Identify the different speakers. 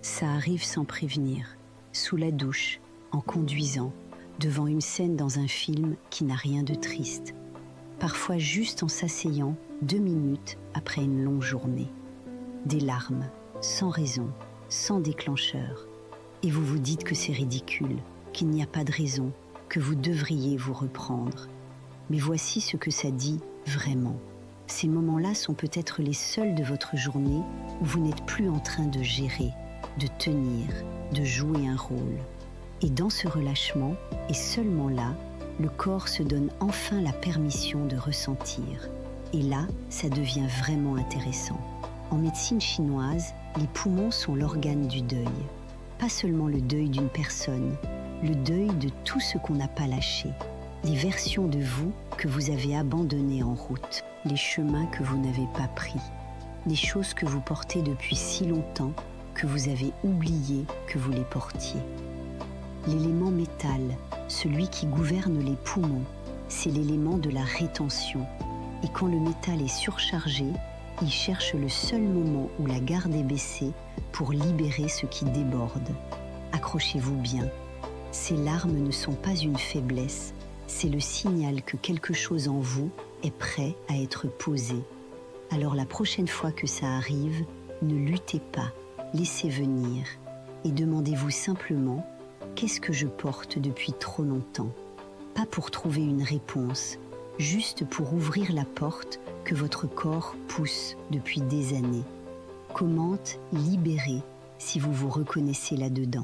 Speaker 1: Ça arrive sans prévenir, sous la douche, en conduisant, devant une scène dans un film qui n'a rien de triste. Parfois juste en s'asseyant 2 minutes après une longue journée. Des larmes, sans raison, sans déclencheur. Et vous vous dites que c'est ridicule, qu'il n'y a pas de raison, que vous devriez vous reprendre. Mais voici ce que ça dit vraiment. Ces moments-là sont peut-être les seuls de votre journée où vous n'êtes plus en train de gérer, de tenir, de jouer un rôle. Et dans ce relâchement, et seulement là, le corps se donne enfin la permission de ressentir. Et là, ça devient vraiment intéressant. En médecine chinoise, les poumons sont l'organe du deuil. Pas seulement le deuil d'une personne, le deuil de tout ce qu'on n'a pas lâché. Les versions de vous que vous avez abandonnées en route, les chemins que vous n'avez pas pris, les choses que vous portez depuis si longtemps que vous avez oublié que vous les portiez. L'élément métal, celui qui gouverne les poumons, c'est l'élément de la rétention. Et quand le métal est surchargé, il cherche le seul moment où la garde est baissée pour libérer ce qui déborde. Accrochez-vous bien. Ces larmes ne sont pas une faiblesse, c'est le signal que quelque chose en vous est prêt à être posé. Alors la prochaine fois que ça arrive, ne luttez pas, laissez venir et demandez-vous simplement « Qu'est-ce que je porte depuis trop longtemps ?» Pas pour trouver une réponse, juste pour ouvrir la porte que votre corps pousse depuis des années. Comment libérer si vous vous reconnaissez là-dedans?